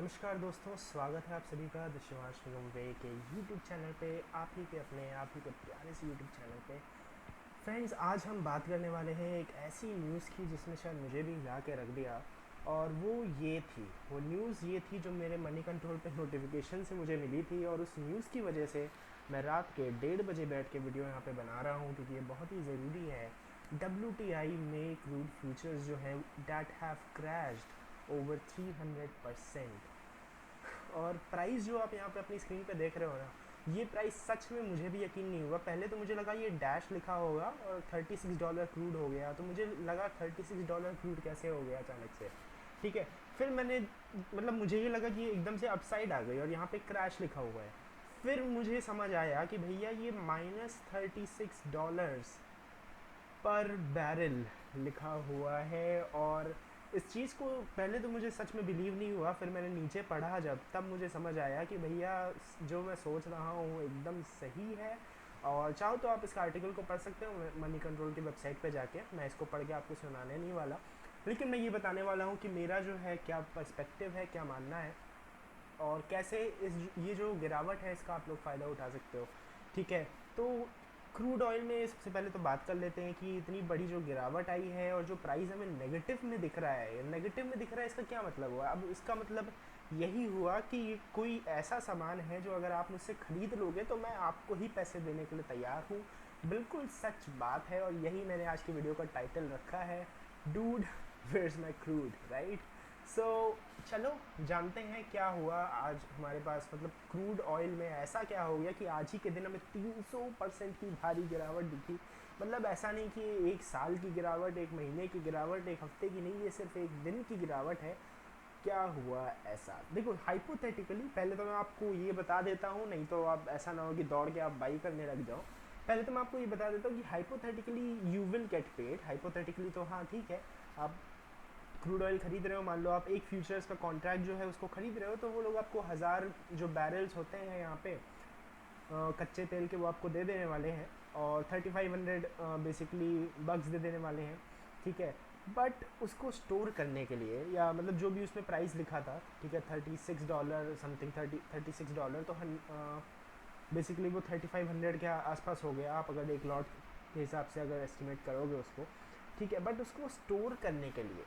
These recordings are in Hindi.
नमस्कार दोस्तों, स्वागत है आप सभी का द शिवांश निगम वे के यूट्यूब चैनल पे, आप ही के अपने आप ही के प्यारे से यूट्यूब चैनल पे। फ्रेंड्स, आज हम बात करने वाले हैं एक ऐसी न्यूज़ की जिसने शायद मुझे भी हिला के रख दिया। और वो न्यूज़ ये थी जो मेरे मनी कंट्रोल पे नोटिफिकेशन से मुझे मिली थी, और उस न्यूज़ की वजह से मैं रात के 1:30 बजे बैठ के वीडियो यहाँ पे बना रहा हूँ, क्योंकि ये बहुत ही ज़रूरी है। WTI में क्रूड फ्यूचर्स जो हैं डैट हैव क्रैश्ड ओवर 300%। और प्राइस जो आप यहाँ पे अपनी स्क्रीन पे देख रहे हो ना, ये प्राइस सच में मुझे भी यकीन नहीं हुआ। पहले तो मुझे लगा ये डैश लिखा होगा और $36 क्रूड हो गया, तो मुझे लगा $36 क्रूड कैसे हो गया अचानक से। ठीक है, फिर मैंने मतलब मुझे ये लगा कि ये एकदम से अपसाइड आ गई और यहाँ पे क्रैश लिखा हुआ है। फिर मुझे समझ आया कि भैया ये -$36 पर बैरल लिखा हुआ है। और इस चीज़ को पहले तो मुझे सच में बिलीव नहीं हुआ, फिर मैंने नीचे पढ़ा जब, तब मुझे समझ आया कि भैया जो मैं सोच रहा हूँ एकदम सही है। और चाहो तो आप इस आर्टिकल को पढ़ सकते हो मनी कंट्रोल की वेबसाइट पे जाके। मैं इसको पढ़ के आपको सुनाने नहीं वाला, लेकिन मैं ये बताने वाला हूँ कि मेरा जो है क्या पर्सपेक्टिव है, क्या मानना है, और कैसे इस ये जो गिरावट है इसका आप लोग फ़ायदा उठा सकते हो। ठीक है, तो क्रूड ऑयल में सबसे पहले तो बात कर लेते हैं कि इतनी बड़ी जो गिरावट आई है और जो प्राइस हमें नेगेटिव में दिख रहा है, नेगेटिव में दिख रहा है, इसका क्या मतलब हुआ? अब इसका मतलब यही हुआ कि ये कोई ऐसा सामान है जो अगर आप मुझसे ख़रीद लोगे तो मैं आपको ही पैसे देने के लिए तैयार हूँ। बिल्कुल सच बात है, और यही मैंने आज की वीडियो का टाइटल रखा है, डूड वेयर्स माई क्रूड, राइट? सो चलो जानते हैं क्या हुआ आज हमारे पास। मतलब क्रूड ऑयल में ऐसा क्या हो गया कि आज ही के दिन हमें 300% की भारी गिरावट दिखी। मतलब ऐसा नहीं कि एक साल की गिरावट, एक महीने की गिरावट, एक हफ्ते की नहीं, ये सिर्फ एक दिन की गिरावट है। क्या हुआ ऐसा? देखो, हाइपोथेटिकली पहले तो मैं आपको ये बता देता हूँ, नहीं तो आप ऐसा ना हो कि दौड़ के आप बाई करने लग जाओ। पहले तो मैं आपको ये बता देता हूँ कि hypothetically you will get paid. Hypothetically तो हाँ ठीक है, आप क्रूड ऑयल खरीद रहे हो, मान लो आप एक फ्यूचर्स का कॉन्ट्रैक्ट जो है उसको खरीद रहे हो, तो वो लोग आपको 1000 जो बैरल्स होते हैं यहाँ पे कच्चे तेल के, वो आपको दे देने वाले हैं। और 3500 बेसिकली बग्स दे देने वाले हैं। ठीक है, बट उसको स्टोर करने के लिए, या मतलब जो भी उसमें प्राइस लिखा था, ठीक है, $36 समथिंग, 36 $, तो बेसिकली वो 3500 के आसपास हो गया, आप अगर एक लॉट के हिसाब से अगर एस्टिमेट करोगे उसको। ठीक है, बट उसको स्टोर करने के लिए,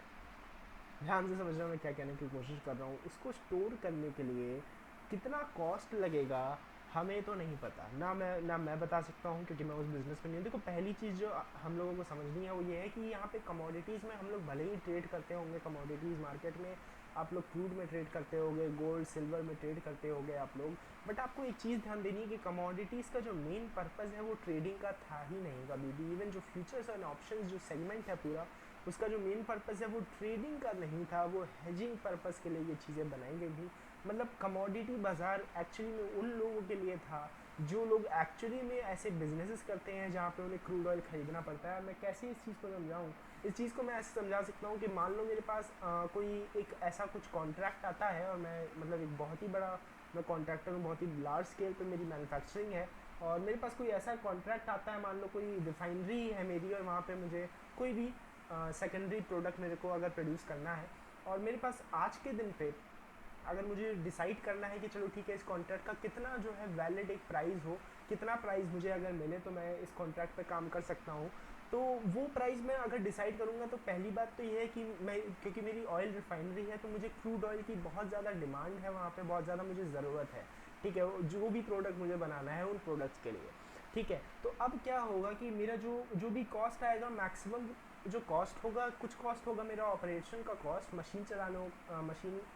ध्यान से समझना मैं क्या कहने की कोशिश कर रहा हूँ, उसको स्टोर करने के लिए कितना कॉस्ट लगेगा हमें तो नहीं पता। ना मैं बता सकता हूँ, क्योंकि मैं उस बिज़नेस में नहीं हूँ। देखो, पहली चीज़ जो हम लोगों को समझनी है वो ये है कि यहाँ पे कमोडिटीज़ में हम लोग भले ही ट्रेड करते होंगे, कमोडिटीज़ मार्केट में आप लोग क्रूड में ट्रेड करते होंगे, गोल्ड सिल्वर में ट्रेड करते होंगे आप लोग, बट आपको एक चीज़ ध्यान देनी है कि कमोडिटीज़ का जो मेन पर्पज़ है वो ट्रेडिंग का था ही नहीं कभी भी। इवन जो फ्यूचर्स एंड ऑप्शंस जो सेगमेंट है पूरा, उसका जो मेन पर्पज़ है वो ट्रेडिंग का नहीं था, वो हेजिंग पर्पज़ के लिए ये चीज़ें बनाई गई थी। मतलब कमोडिटी बाज़ार एक्चुअली में उन लोगों के लिए था जो लोग एक्चुअली में ऐसे बिजनेसेस करते हैं जहाँ पे उन्हें क्रूड ऑयल खरीदना पड़ता है। मैं कैसे इस चीज़ को समझाऊँ? इस चीज़ को मैं ऐसे समझा सकता हूँ कि मान लो मेरे पास कोई एक ऐसा कुछ कॉन्ट्रैक्ट आता है, और मैं मतलब एक बहुत ही बड़ा, मैं कॉन्ट्रैक्टर हूँ, बहुत ही लार्ज स्केल पे मेरी मैन्युफैक्चरिंग है, और मेरे पास कोई ऐसा कॉन्ट्रैक्ट आता है, मान लो कोई रिफाइनरी है मेरी, और वहाँ पे मुझे कोई भी सेकेंडरी प्रोडक्ट मेरे को अगर प्रोड्यूस करना है, और मेरे पास आज के दिन पे अगर मुझे डिसाइड करना है कि चलो ठीक है, इस कॉन्ट्रैक्ट का कितना जो है वैलिड एक प्राइस हो, कितना प्राइस मुझे अगर मिले तो मैं इस कॉन्ट्रैक्ट पे काम कर सकता हूँ, तो वो प्राइस मैं अगर डिसाइड करूँगा तो पहली बात तो ये है कि मैं, क्योंकि मेरी ऑयल रिफाइनरी है, तो मुझे क्रूड ऑयल की बहुत ज़्यादा डिमांड है वहाँ पे, बहुत ज़्यादा मुझे ज़रूरत है। ठीक है, जो भी प्रोडक्ट मुझे बनाना है उन प्रोडक्ट्स के लिए। ठीक है, तो अब क्या होगा कि मेरा जो जो भी कॉस्ट आएगा, मैक्सिमम जो कॉस्ट होगा, कुछ कॉस्ट होगा मेरा ऑपरेशन का कॉस्ट, मशीन चलाने,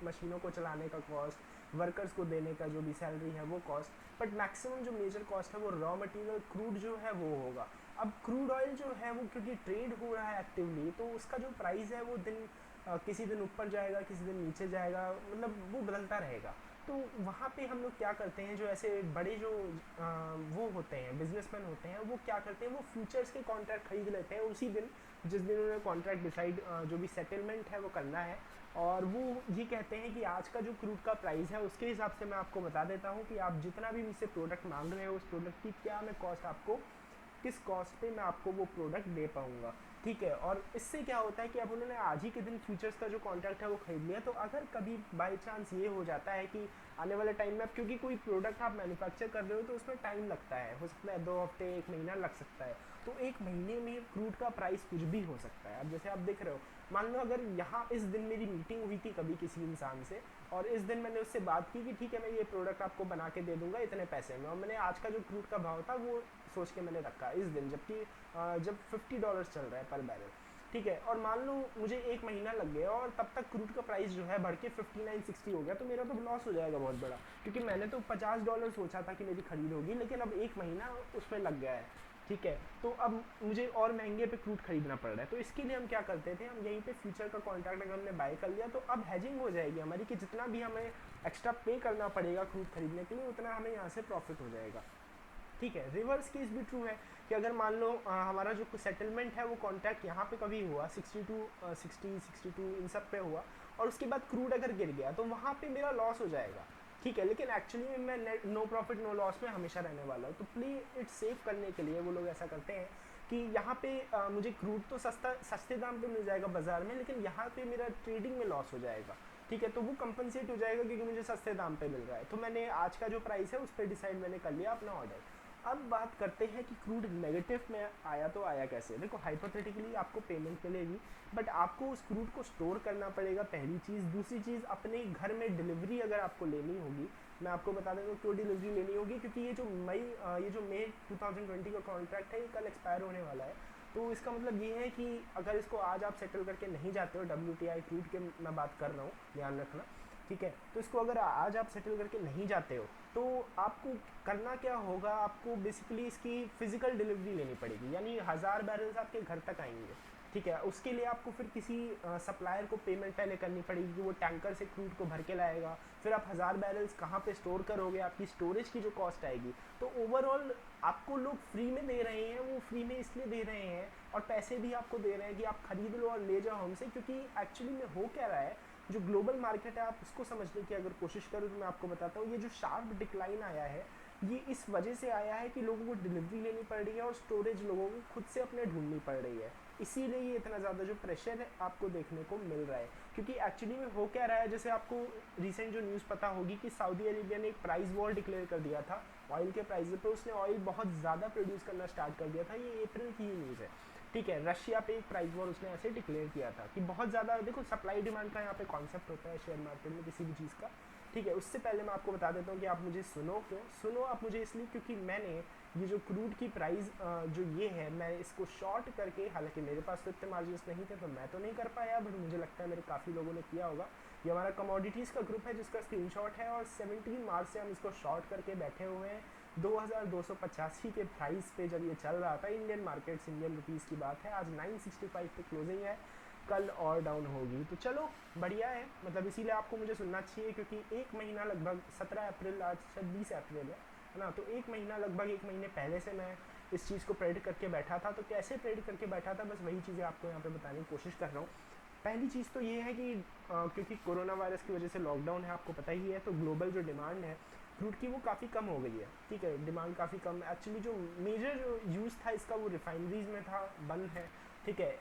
मशीनों को चलाने का कॉस्ट, वर्कर्स को देने का जो भी सैलरी है वो कॉस्ट, बट मैक्सिमम जो मेजर कॉस्ट है वो रॉ मटेरियल क्रूड जो है वो होगा। अब क्रूड ऑयल जो है वो क्योंकि ट्रेड हो रहा है एक्टिवली, तो उसका जो प्राइस है वो किसी दिन ऊपर जाएगा, किसी दिन नीचे जाएगा, मतलब वो बदलता रहेगा। तो वहाँ पे हम लोग क्या करते हैं, जो ऐसे बड़े जो वो होते हैं, बिजनेसमैन होते हैं, वो क्या करते हैं, वो फ्यूचर्स के कॉन्ट्रैक्ट खरीद लेते हैं उसी दिन, जिस दिन उन्हें कॉन्ट्रैक्ट डिसाइड, जो भी सेटलमेंट है वो करना है। और वो ये कहते हैं कि आज का जो क्रूड का प्राइस है उसके हिसाब से मैं आपको बता देता हूँ कि आप जितना भी मुझसे प्रोडक्ट मांग रहे हो उस प्रोडक्ट की क्या मैं कॉस्ट आपको किस कॉस्ट पे मैं आपको वो प्रोडक्ट दे पाऊँगा, ठीक है। और इससे क्या होता है कि अब उन्होंने आज ही के दिन फ्यूचर्स का जो कॉन्ट्रैक्ट है वो खरीद लिया, तो अगर कभी बाई चांस ये हो जाता है कि आने वाले टाइम में, अब क्योंकि कोई प्रोडक्ट आप मैन्युफैक्चर कर रहे हो तो उसमें टाइम लगता है, हो सकता है 2 हफ्ते 1 महीना लग सकता है, तो 1 महीने में क्रूड का प्राइस कुछ भी हो सकता है। अब जैसे आप देख रहे हो, मान लो अगर यहाँ इस दिन मेरी मीटिंग हुई थी कभी किसी इंसान से, और इस दिन मैंने उससे बात की कि ठीक है मैं ये प्रोडक्ट आपको बना के दे दूंगा इतने पैसे में, और मैंने आज का जो क्रूड का भाव था वो सोच के मैंने रखा इस दिन, जबकि जब $50 चल रहा है पर बैरल, ठीक है। और मान लो मुझे 1 महीना लग गया और तब तक क्रूड का प्राइस जो है बढ़ के 59-60 हो गया, तो मेरा तो लॉस हो जाएगा बहुत बड़ा, क्योंकि मैंने तो $50 सोचा था कि मेरी खरीद होगी, लेकिन अब 1 महीना उसमें लग गया है, ठीक है। तो अब मुझे और महंगे पे क्रूड खरीदना पड़ रहा है, तो इसके लिए हम क्या करते थे, हम यहीं पे फ्यूचर का कॉन्ट्रैक्ट अगर हमने बाय कर लिया तो अब हैजिंग हो जाएगी हमारी, कि जितना भी हमें एक्स्ट्रा पे करना पड़ेगा क्रूड खरीदने के लिए उतना हमें यहाँ से प्रॉफिट हो जाएगा, ठीक है। रिवर्स केस भी ट्रू है कि अगर मान लो हमारा जो सेटलमेंट है वो कॉन्ट्रैक्ट यहाँ पे कभी हुआ 62 इन सब पे हुआ, और उसके बाद क्रूड अगर गिर गया तो वहाँ पे मेरा लॉस हो जाएगा, ठीक है। लेकिन एक्चुअली मैं नो प्रॉफिट नो लॉस में हमेशा रहने वाला हूँ, तो प्ले इट सेफ करने के लिए वो लोग ऐसा करते हैं कि यहाँ पे मुझे क्रूड तो सस्ते दाम पे मिल जाएगा बाजार में, लेकिन यहाँ पे मेरा ट्रेडिंग में लॉस हो जाएगा, ठीक है। तो वो कंपनसेट हो जाएगा क्योंकि मुझे सस्ते दाम पे मिल रहा है, तो मैंने आज का जो प्राइस है उस पर डिसाइड मैंने कर लिया अपना ऑर्डर। अब बात करते हैं कि क्रूड नेगेटिव में आया तो आया कैसे। देखो हाइपोथेटिकली आपको पेमेंट मिलेगी, बट आपको उस क्रूड को स्टोर करना पड़ेगा, पहली चीज़। दूसरी चीज़, अपने घर में डिलीवरी अगर आपको लेनी होगी, मैं आपको बता देता हूँ क्यों डिलीवरी लेनी होगी, क्योंकि ये जो मई 2020 का कॉन्ट्रैक्ट है ये कल एक्सपायर होने वाला है। तो इसका मतलब ये है कि अगर इसको आज आप सेटल करके नहीं जाते हो, WTI क्रूड के मैं बात कर रहा हूँ, ध्यान रखना, ठीक है। तो इसको अगर आज आप सेटल करके नहीं जाते हो तो आपको करना क्या होगा, आपको बेसिकली इसकी फिजिकल डिलीवरी लेनी पड़ेगी, यानी 1000 बैरल्स आपके घर तक आएंगे, ठीक है। उसके लिए आपको फिर किसी सप्लायर को पेमेंट पहले करनी पड़ेगी कि वो टैंकर से क्रूड को भर के लाएगा, फिर आप 1000 बैरल्स कहाँ पे स्टोर करोगे, आपकी स्टोरेज की जो कॉस्ट आएगी। तो ओवरऑल आपको लोग फ्री में दे रहे हैं, वो फ्री में इसलिए दे रहे हैं और पैसे भी आपको दे रहे हैं कि आप खरीद लो और ले जाओ हमसे, क्योंकि एक्चुअली में हो क्या रहा है, जो ग्लोबल मार्केट है आप उसको समझने की अगर कोशिश करो तो मैं आपको बताता हूँ, ये जो शार्प डिक्लाइन आया है ये इस वजह से आया है कि लोगों को डिलीवरी लेनी पड़ रही है और स्टोरेज लोगों को खुद से अपने ढूंढनी पड़ रही है, इसीलिए ये इतना ज़्यादा जो प्रेशर है आपको देखने को मिल रहा है। क्योंकि एक्चुअली में हो क्या रहा है, जैसे आपको रिसेंट जो न्यूज़ पता होगी कि सऊदी अरेबिया ने एक प्राइस वॉर डिक्लेयर कर दिया था ऑयल के प्राइस पे, उसने ऑयल बहुत ज़्यादा प्रोड्यूस करना स्टार्ट कर दिया था, ये अप्रैल की ही न्यूज़ है, ठीक है। रशिया पे एक प्राइस वॉर उसने ऐसे डिक्लेयर किया था कि बहुत ज़्यादा, देखो सप्लाई डिमांड का यहाँ पे कॉन्सेप्ट होता है शेयर मार्केट में किसी भी चीज़ का, ठीक है। उससे पहले मैं आपको बता देता हूँ कि आप मुझे सुनो, क्यों सुनो आप मुझे, इसलिए क्योंकि मैंने ये जो क्रूड की प्राइस जो ये है मैं इसको शॉर्ट करके, हालांकि मेरे पास तो इतने मार्जिन्स नहीं थे तो मैं तो नहीं कर पाया, बट मुझे लगता है मेरे काफ़ी लोगों ने किया होगा। ये हमारा कमोडिटीज़ का ग्रुप है जिसका स्क्रीनशॉट है, और 17 मार्च से हम इसको शॉर्ट करके बैठे हुए हैं 2285 के प्राइस पे जब ये चल रहा था। इंडियन मार्केट्स, इंडियन रुपीज़ की बात है, आज 965 पे क्लोजिंग है, कल और डाउन होगी, तो चलो बढ़िया है, मतलब इसीलिए आपको मुझे सुनना चाहिए, क्योंकि 1 महीना लगभग 17 अप्रैल, आज शायद 20 अप्रैल है ना, तो 1 महीना लगभग 1 महीने पहले से मैं इस चीज़ को प्रेडिक्ट करके बैठा था। तो कैसे प्रेडिक्ट करके बैठा था, बस वही चीज़ें आपको यहाँ पे बताने की कोशिश कर रहा हूँ। पहली चीज़ तो ये है कि क्योंकि कोरोना वायरस की वजह से लॉकडाउन है, आपको पता ही है, तो ग्लोबल जो डिमांड है क्रूड की वो काफ़ी कम हो गई है, ठीक है। डिमांड काफ़ी कम, एक्चुअली जो मेजर जो यूज़ था इसका वो रिफाइनरीज में था, बंद है, ठीक है।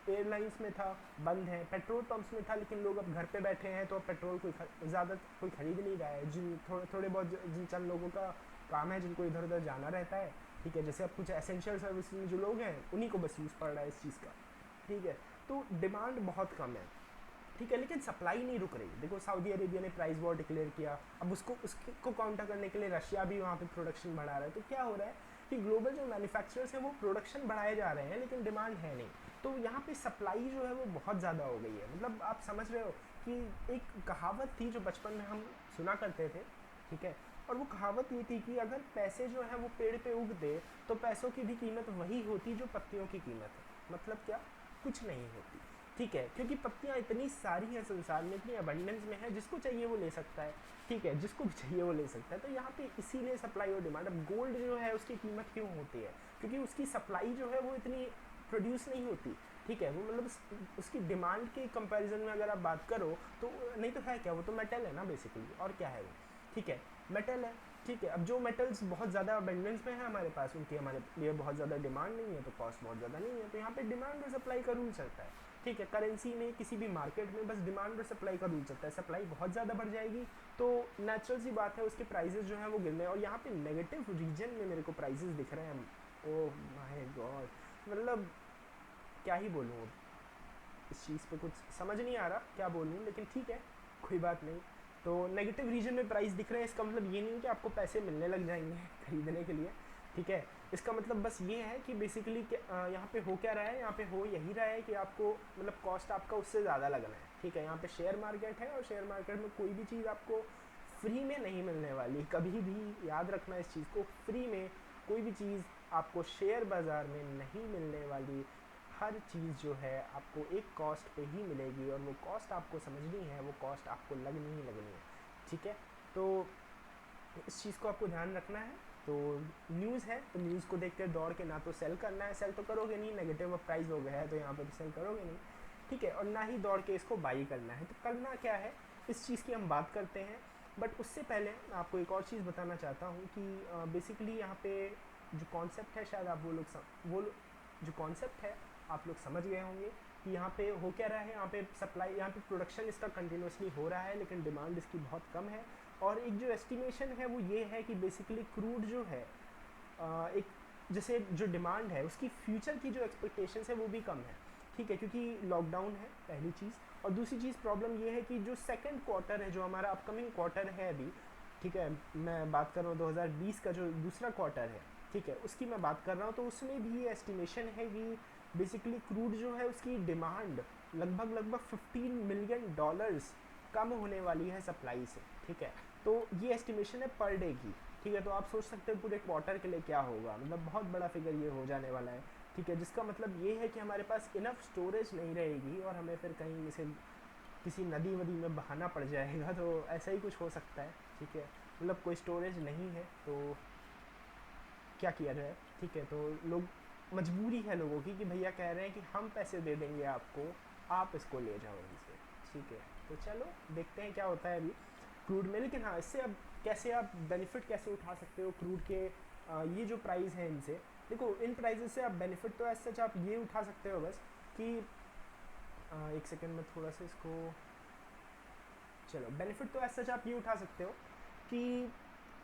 एयरलाइंस में था, बंद है। पेट्रोल पंप्स में था, लेकिन लोग अब घर पे बैठे हैं तो अब पेट्रोल ज़्यादा कोई खरीद नहीं रहा है। जिन थोड़े बहुत जिन चंद लोगों का काम है, जिनको इधर उधर जाना रहता है, ठीक है, जैसे अब कुछ एसेंशियल सर्विस में जो लोग हैं उन्हीं को बस यूज़ पड़ रहा है इस चीज़ का, ठीक है। तो डिमांड बहुत कम है, ठीक है, लेकिन सप्लाई नहीं रुक रही। देखो सऊदी अरेबिया ने प्राइस वॉर डिक्लेयर किया, अब उसको काउंटर करने के लिए रशिया भी वहाँ पे प्रोडक्शन बढ़ा रहा है। तो क्या हो रहा है कि ग्लोबल जो मैन्युफैक्चरर्स हैं वो प्रोडक्शन बढ़ाए जा रहे हैं, लेकिन डिमांड है नहीं। तो यहाँ पे सप्लाई जो है वो बहुत ज़्यादा हो गई है। मतलब आप समझ रहे हो कि एक कहावत थी जो बचपन में हम सुना करते थे, ठीक है, और वो कहावत ये थी कि अगर पैसे जो है वो पेड़ पे उगते तो पैसों की भी कीमत वही होती जो पत्तियों की कीमत है। मतलब क्या, कुछ नहीं होती, ठीक है, क्योंकि पत्तियाँ इतनी सारी हैं संसार में, इतनी अबंडेंस में है, जिसको चाहिए वो ले सकता है, ठीक है, जिसको भी चाहिए वो ले सकता है। तो यहाँ पे इसीलिए सप्लाई और डिमांड। अब गोल्ड जो है उसकी कीमत क्यों होती है, क्योंकि उसकी सप्लाई जो है वो इतनी प्रोड्यूस नहीं होती, ठीक है। वो मतलब उसकी डिमांड के कंपैरिजन में अगर आप बात करो तो नहीं तो है क्या, वो तो मेटल है ना बेसिकली, और क्या है वो, ठीक है, मेटल है, ठीक है, अब जो मेटल्स बहुत ज़्यादा अबेंडेंस में है हमारे पास, उनकी हमारे लिए बहुत ज़्यादा डिमांड नहीं है, तो कॉस्ट बहुत ज़्यादा नहीं है, तो यहाँ पे डिमांड और सप्लाई का रूल चलता है। ठीक है, करेंसी में किसी भी मार्केट में बस डिमांड और सप्लाई का रूल चलता है। सप्लाई बहुत ज़्यादा बढ़ जाएगी तो नेचुरल सी बात है उसके प्राइजेस जो हैं वो गिरने, और यहाँ पे नेगेटिव रीजन में मेरे को प्राइजेस दिख रहे हैं। ओह माय गॉड, मतलब क्या ही बोलूँ, इस चीज़ पे कुछ समझ नहीं आ रहा क्या बोलूँ, लेकिन ठीक है, कोई बात नहीं। तो नेगेटिव रीजन में प्राइस दिख रहे हैं, इसका मतलब ये नहीं कि आपको पैसे मिलने लग जाएंगे खरीदने के लिए। ठीक है, इसका मतलब बस ये है कि बेसिकली यहाँ पे हो क्या रहा है, यहाँ पे हो यही रहा है कि आपको मतलब कॉस्ट आपका उससे ज़्यादा लगना है। ठीक है, यहाँ पे शेयर मार्केट है और शेयर मार्केट में कोई भी चीज़ आपको फ्री में नहीं मिलने वाली, कभी भी याद रखना इस चीज़ को। फ्री में कोई भी चीज़ आपको शेयर बाज़ार में नहीं मिलने वाली। हर चीज़ जो है आपको एक कॉस्ट पे ही मिलेगी, और वो कॉस्ट आपको समझनी है, वो कॉस्ट आपको लगनी ही लगनी है। ठीक है, तो इस चीज़ को आपको ध्यान रखना है। तो न्यूज़ है तो न्यूज़ को देख कर दौड़ के ना तो सेल करना है, सेल तो करोगे नहीं, नेगेटिव प्राइस हो गया है तो यहाँ पर तो सेल करोगे नहीं। ठीक है, और ना ही दौड़ के इसको बाई करना है। तो करना क्या है, इस चीज़ की हम बात करते हैं। बट उससे पहले मैं आपको एक और चीज़ बताना चाहता हूँ कि बेसिकली यहाँ पे जो कॉन्सेप्ट है, शायद आप जो कॉन्सेप्ट है आप लोग समझ गए होंगे कि यहाँ पे हो क्या रहा है। यहाँ पे सप्लाई, यहाँ पे प्रोडक्शन इसका कंटिन्यूसली हो रहा है, लेकिन डिमांड इसकी बहुत कम है। और एक जो एस्टिमेशन है वो ये है कि बेसिकली क्रूड जो है एक जैसे जो डिमांड है उसकी फ्यूचर की जो एक्सपेक्टेशंस है वो भी कम है। ठीक है, क्योंकि लॉकडाउन है पहली चीज़, और दूसरी चीज़ प्रॉब्लम ये है कि जो सेकंड क्वार्टर है, जो हमारा अपकमिंग क्वार्टर है अभी, ठीक है, मैं बात कर रहा हूँ 2020 का जो दूसरा क्वार्टर है, ठीक है, उसकी मैं बात कर रहा हूँ। तो उसमें भी एस्टिमेशन है कि बेसिकली क्रूड जो है उसकी डिमांड लगभग 15 मिलियन डॉलर्स कम होने वाली है सप्लाई से। ठीक है, तो ये एस्टिमेशन है पर डे की। ठीक है, तो आप सोच सकते हैं पूरे क्वार्टर के लिए क्या होगा, मतलब बहुत बड़ा फिगर ये हो जाने वाला है। ठीक है, जिसका मतलब ये है कि हमारे पास इनफ स्टोरेज नहीं रहेगी और हमें फिर कहीं इसे किसी नदी वदी में बहाना पड़ जाएगा, तो ऐसा ही कुछ हो सकता है। ठीक है, मतलब कोई स्टोरेज नहीं है तो क्या किया जाए। ठीक है, तो लोग, मजबूरी है लोगों की कि भैया कह रहे हैं कि हम पैसे दे देंगे आपको, आप इसको ले जाओ इनसे। ठीक है, तो चलो देखते हैं क्या होता है अभी क्रूड में। लेकिन हाँ, इससे अब कैसे आप बेनिफिट कैसे उठा सकते हो क्रूड के ये जो प्राइस है इनसे। देखो, इन प्राइजेस से आप बेनिफिट तो ऐसे सच आप ये उठा सकते हो बस कि एक सेकेंड में थोड़ा सा इसको, चलो बेनिफिट तो ऐसा आप ये उठा सकते हो कि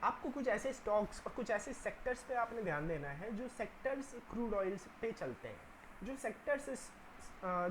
आपको कुछ ऐसे स्टॉक्स और कुछ ऐसे सेक्टर्स पे आपने ध्यान देना है जो सेक्टर्स क्रूड ऑयल पे चलते हैं, जो सेक्टर्स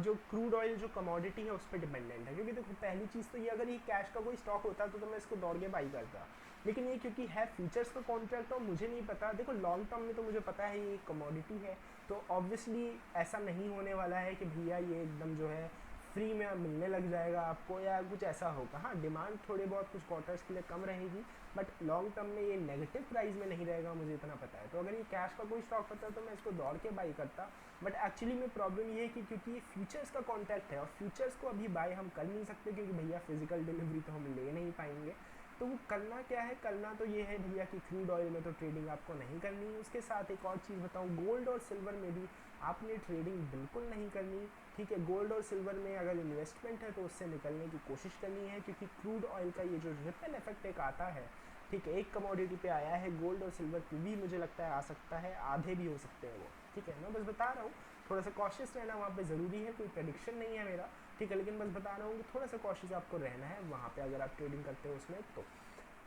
जो क्रूड ऑयल जो कमोडिटी है उस पर डिपेंडेंट है। क्योंकि देखो, पहली चीज़ तो ये, अगर ये कैश का कोई स्टॉक होता तो मैं इसको दौड़ के बाई करता, लेकिन ये क्योंकि है फ्यूचर्स का कॉन्ट्रैक्ट और मुझे नहीं पता। देखो, लॉन्ग टर्म में तो मुझे पता है ये कमोडिटी है, तो ऑब्वियसली ऐसा नहीं होने वाला है कि भैया ये एकदम जो है फ्री में मिलने लग जाएगा आपको या कुछ ऐसा होगा। हाँ, डिमांड थोड़े बहुत कुछ क्वार्टर्स के लिए कम रहेगी, बट लॉन्ग टर्म में ये नेगेटिव प्राइस में नहीं रहेगा, मुझे इतना पता है। तो अगर ये कैश का कोई स्टॉक होता तो मैं इसको दौड़ के बाई करता। बट एक्चुअली में प्रॉब्लम ये है कि क्योंकि ये फ्यूचर्स का कॉन्टैक्ट है और फ्यूचर्स को अभी बाई हम कर नहीं सकते, क्योंकि भैया फिजिकल डिलीवरी तो हम ले नहीं पाएंगे। तो वो करना क्या है, करना तो ये है भैया कि क्रूड ऑयल में तो ट्रेडिंग आपको नहीं करनी। उसके साथ एक और चीज़ बताऊँ, गोल्ड और सिल्वर में भी आपने ट्रेडिंग बिल्कुल नहीं करनी। ठीक है, गोल्ड और सिल्वर में अगर इन्वेस्टमेंट है तो उससे निकलने की कोशिश करनी है, क्योंकि क्रूड ऑयल का ये जो रिपल इफेक्ट एक आता है, ठीक है, एक कमोडिटी पे आया है, गोल्ड और सिल्वर पे भी मुझे लगता है आ सकता है, आधे भी हो सकते हैं वो। ठीक है, मैं बस बता रहा हूँ, थोड़ा सा कॉशियस रहना वहाँ पे ज़रूरी है। कोई प्रेडिक्शन नहीं है मेरा, ठीक है, लेकिन बस बता रहा हूँ कि थोड़ा सा कॉशियस आपको रहना है वहाँ पे अगर आप ट्रेडिंग करते हो उसमें तो।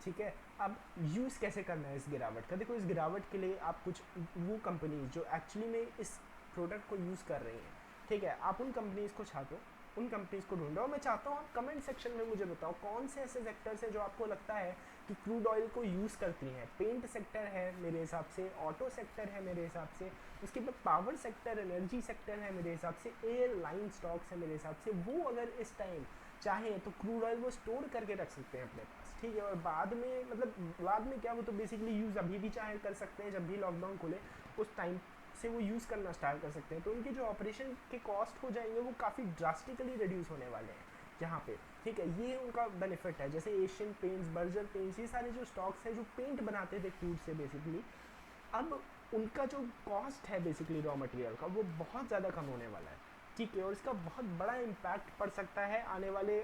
ठीक है, अब यूज़ कैसे करना है इस गिरावट का। देखो, इस गिरावट के लिए आप कुछ वो कंपनीज जो एक्चुअली में इस प्रोडक्ट को यूज़ कर रही हैं, ठीक है, आप उन कंपनीज़ को छाटो, उन कंपनीज़ को ढूंढो। मैं चाहता हूँ आप कमेंट सेक्शन में मुझे बताओ कौन से ऐसे सेक्टर्स हैं जो आपको लगता है कि क्रूड ऑयल को यूज़ करती हैं। पेंट सेक्टर है मेरे हिसाब से, ऑटो सेक्टर है मेरे हिसाब से, उसके बाद पावर सेक्टर, एनर्जी सेक्टर है मेरे हिसाब से, एयरलाइन स्टॉक्स है मेरे हिसाब से। वो अगर इस टाइम चाहे तो क्रूड ऑयल वो स्टोर करके रख सकते हैं अपने पास। ठीक है, और बाद में, मतलब बाद में क्या, वो तो बेसिकली यूज़ अभी भी चाहे कर सकते हैं, जब भी लॉकडाउन खुले उस टाइम से वो यूज़ करना स्टार्ट कर सकते हैं। तो उनके जो ऑपरेशन के कॉस्ट हो जाएंगे वो काफ़ी ड्रास्टिकली रिड्यूस होने वाले हैं यहाँ पे। ठीक है, ये उनका बेनिफिट है। जैसे एशियन पेंट्स, बर्जर पेंट्स, ये सारे जो स्टॉक्स हैं जो पेंट बनाते थे क्रूड से बेसिकली, अब उनका जो कॉस्ट है बेसिकली रॉ मटेरियल का वो बहुत ज़्यादा कम होने वाला है। ठीक है, और इसका बहुत बड़ा इम्पैक्ट पड़ सकता है आने वाले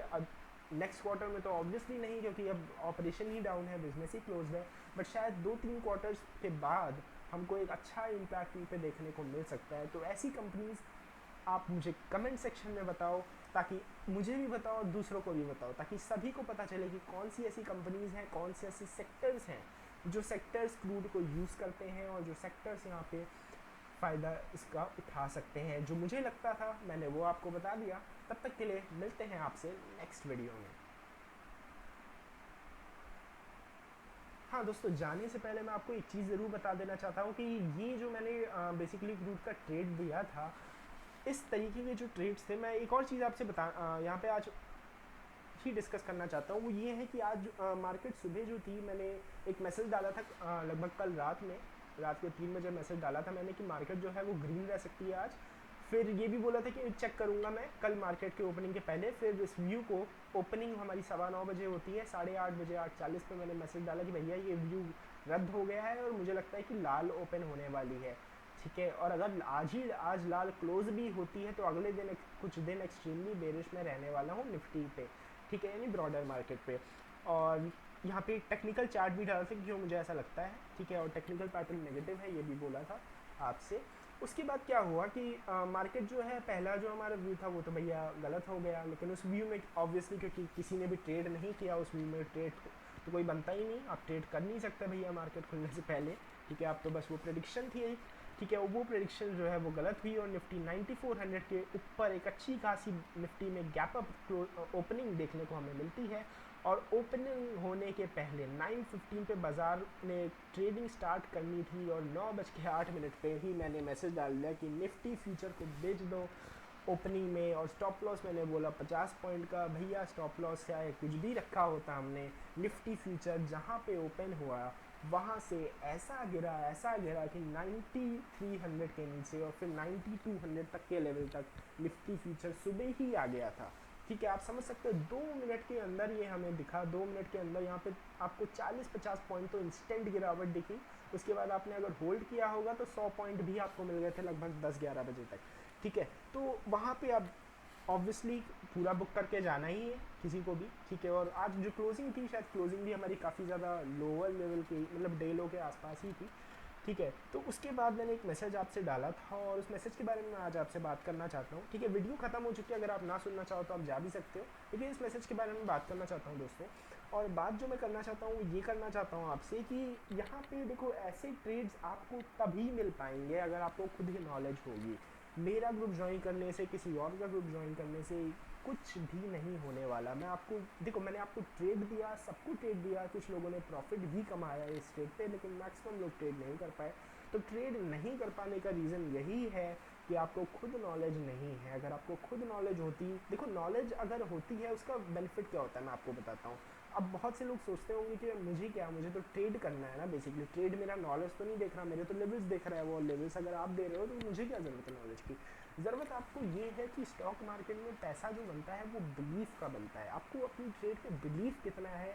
नेक्स्ट क्वार्टर में। तो ऑब्वियसली नहीं, क्योंकि अब ऑपरेशन ही डाउन है, बिजनेस ही क्लोज है। बट शायद 2-3 क्वार्टर्स के बाद हमको एक अच्छा इम्पैक्ट इन पे देखने को मिल सकता है। तो ऐसी कंपनीज आप मुझे कमेंट सेक्शन में बताओ, ताकि मुझे भी बताओ और दूसरों को भी बताओ, ताकि सभी को पता चले कि कौन सी ऐसी कंपनीज हैं, कौन से ऐसे सेक्टर्स हैं जो सेक्टर्स क्रूड को यूज़ करते हैं और जो सेक्टर्स यहाँ पे फ़ायदा इसका उठा सकते हैं। जो मुझे लगता था मैंने वो आपको बता दिया। तब तक के लिए मिलते हैं आपसे नेक्स्ट वीडियो में। हाँ दोस्तों, जाने से पहले मैं आपको एक चीज़ ज़रूर बता देना चाहता हूँ कि ये जो मैंने बेसिकली क्रूड का ट्रेड दिया था, इस तरीके के जो ट्रेड्स थे, मैं एक और चीज़ आपसे यहाँ पे आज ही डिस्कस करना चाहता हूँ। वो ये है कि आज मार्केट सुबह जो थी, मैंने एक मैसेज डाला था लगभग कल रात के 3 बजे मैसेज डाला था मैंने कि मार्केट जो है वो ग्रीन रह सकती है आज। फिर ये भी बोला था कि चेक करूँगा मैं कल मार्केट के ओपनिंग के पहले। फिर इस व्यू को, ओपनिंग हमारी 9:15 बजे होती है, 8:30 बजे 8:40 पे मैंने मैसेज डाला कि भैया ये व्यू रद्द हो गया है और मुझे लगता है कि लाल ओपन होने वाली है। ठीक है, और अगर आज लाल क्लोज भी होती है तो अगले दिन कुछ दिन एक्सट्रीमली बेरिश में रहने वाला हूँ निफ्टी पे। ठीक है, यानी ब्रॉडर मार्केट पे। और यहाँ पे टेक्निकल चार्ट भी डाल सकते जो मुझे ऐसा लगता है। ठीक है, और टेक्निकल पैटर्न नेगेटिव है, ये भी बोला था आपसे। उसके बाद क्या हुआ कि मार्केट जो है, पहला जो हमारा व्यू था वो तो भैया गलत हो गया। लेकिन उस व्यू में ऑब्वियसली, क्योंकि किसी ने भी ट्रेड नहीं किया उस व्यू में, ट्रेड तो कोई बनता ही नहीं, आप ट्रेड कर नहीं सकते भैया मार्केट खुलने से पहले। ठीक है, आप तो बस वो प्रेडिक्शन थी। ठीक है, वो प्रेडिक्शन जो है वो गलत हुई और निफ्टी 9400 के ऊपर एक अच्छी खासी निफ्टी में गैप अप ओपनिंग देखने को हमें मिलती है। और ओपनिंग होने के पहले 9:15 पे बाज़ार ने ट्रेडिंग स्टार्ट करनी थी और 9:08 पे ही मैंने मैसेज डाल दिया कि निफ्टी फ्यूचर को बेच दो ओपनिंग में। और स्टॉप लॉस मैंने बोला 50 पॉइंट का। भैया स्टॉप लॉस क्या है, कुछ भी रखा होता हमने। निफ्टी फ्यूचर जहाँ पे ओपन हुआ वहाँ से ऐसा गिरा कि 9300 के नीचे और फिर 9200 तक के लेवल तक निफ्टी फ्यूचर सुबह ही आ गया था। ठीक है, आप समझ सकते हो 2 मिनट के अंदर ये हमें दिखा। 2 मिनट के अंदर यहाँ पे आपको 40-50 पॉइंट तो इंस्टेंट गिरावट दिखी। उसके बाद आपने अगर होल्ड किया होगा तो 100 पॉइंट भी आपको मिल गए थे लगभग 10-11 बजे तक। ठीक है, तो वहाँ पे अब ऑब्वियसली पूरा बुक करके जाना ही है किसी को भी। ठीक है, और आज जो क्लोजिंग थी, शायद क्लोजिंग भी हमारी काफ़ी ज़्यादा लोअर लेवल की, मतलब डे लो के आसपास ही थी। ठीक है, तो उसके बाद मैंने एक मैसेज आपसे डाला था और उस मैसेज के बारे में मैं आज आपसे बात करना चाहता हूँ। ठीक है, वीडियो खत्म हो चुकी है, अगर आप ना सुनना चाहो तो आप जा भी सकते हो, लेकिन इस मैसेज के बारे में बात करना चाहता हूँ दोस्तों। और बात जो मैं करना चाहता हूँ ये करना चाहता हूँ आपसे कि यहाँ पे देखो, ऐसे ट्रेड्स आपको तभी मिल पाएंगे अगर आपको खुद की नॉलेज होगी। मेरा ग्रुप ज्वाइन करने से, किसी और का ग्रुप ज्वाइन करने से कुछ भी नहीं होने वाला। मैं आपको देखो, मैंने आपको ट्रेड दिया, सबको ट्रेड दिया, कुछ लोगों ने प्रॉफिट भी कमाया इस ट्रेड पे, लेकिन मैक्सिमम लोग ट्रेड नहीं कर पाए। तो ट्रेड नहीं कर पाने का रीज़न यही है कि आपको खुद नॉलेज नहीं है। अगर आपको खुद नॉलेज होती, देखो नॉलेज अगर होती है उसका बेनिफिट क्या होता है मैं आपको बताता हूँ। अब बहुत से लोग सोचते होंगे कि मुझे क्या, मुझे तो ट्रेड करना है ना, बेसिकली ट्रेड मेरा नॉलेज तो नहीं देख रहा, मेरे तो लेवल्स देख रहा है। वो लेवल्स अगर आप दे रहे हो तो मुझे क्या ज़रूरत है नॉलेज की। ज़रूरत आपको ये है कि स्टॉक मार्केट में पैसा जो बनता है वो बिलीफ का बनता है। आपको अपनी ट्रेड पे बिलीफ कितना है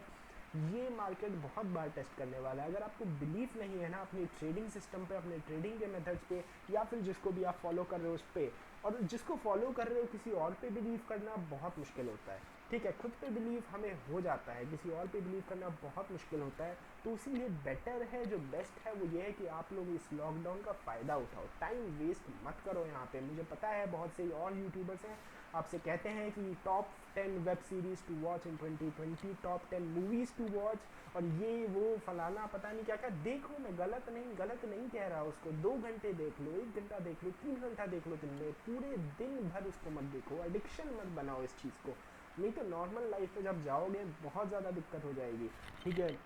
ये मार्केट बहुत बार टेस्ट करने वाला है। अगर आपको बिलीफ नहीं है ना अपनी ट्रेडिंग सिस्टम पे, अपने ट्रेडिंग के मेथड्स पे, या फिर जिसको भी आप फॉलो कर रहे हो उस पर, और जिसको फॉलो कर रहे हो किसी और पे बिलीव करना बहुत मुश्किल होता है। ठीक है, खुद पे बिलीव हमें हो जाता है, किसी और पे बिलीव करना बहुत मुश्किल होता है। तो इसीलिए बेटर है, जो बेस्ट है वो ये है कि आप लोग इस लॉकडाउन का फ़ायदा उठाओ, टाइम वेस्ट मत करो यहाँ पे। मुझे पता है बहुत से और यूट्यूबर्स हैं आपसे कहते हैं कि top 10 web series to watch in 2020, top 10 movies to watch, और ये वो फलाना पता नहीं क्या क्या। देखो, मैं गलत नहीं कह रहा उसको। 2 घंटे देख लो, 1 घंटा देख लो, 3 घंटा देख लो दिन में, पूरे दिन भर उसको मत देखो। एडिक्शन मत बनाओ इस चीज़ को, नहीं तो नॉर्मल लाइफ में जब जाओगे बहुत ज़्यादा दिक्कत हो जाएगी। ठीक है,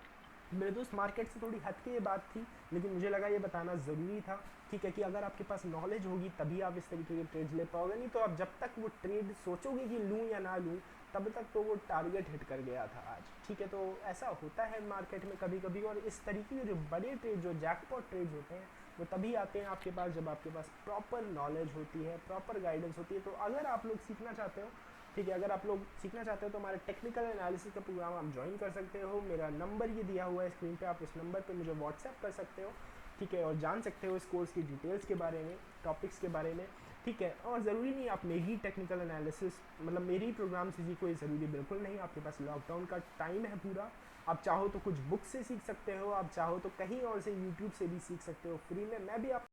मेरे दोस्त मार्केट से थोड़ी हट के ये बात थी, लेकिन मुझे लगा ये बताना ज़रूरी था। ठीक है, कि अगर आपके पास नॉलेज होगी तभी आप इस तरीके के ट्रेड्स ले पाओगे, नहीं तो आप जब तक वो ट्रेड सोचोगे कि लूँ या ना लूँ, तब तक तो वो टारगेट हिट कर गया था आज। ठीक है, तो ऐसा होता है मार्केट में कभी कभी। और इस तरीके के जो बड़े ट्रेड, जो जैकपॉट ट्रेड्स होते हैं, वो तभी आते हैं आपके पास जब आपके पास प्रॉपर नॉलेज होती है, प्रॉपर गाइडेंस होती है। तो अगर आप लोग सीखना चाहते हो, ठीक है, अगर आप लोग सीखना चाहते हो तो हमारे टेक्निकल एनालिसिस का प्रोग्राम आप ज्वाइन कर सकते हो। मेरा नंबर ये दिया हुआ है स्क्रीन पे, आप उस नंबर पे मुझे व्हाट्सएप कर सकते हो। ठीक है, और जान सकते हो इस कोर्स की डिटेल्स के बारे में, टॉपिक्स के बारे में। ठीक है, और ज़रूरी नहीं आप मेरी टेक्निकल एनालिसिस मतलब मेरी प्रोग्राम से सीखो, ये ज़रूरी बिल्कुल नहीं। आपके पास लॉकडाउन का टाइम है पूरा, आप चाहो तो कुछ बुक से सीख सकते हो, आप चाहो तो कहीं और से यूट्यूब से भी सीख सकते हो फ्री में। मैं भी आप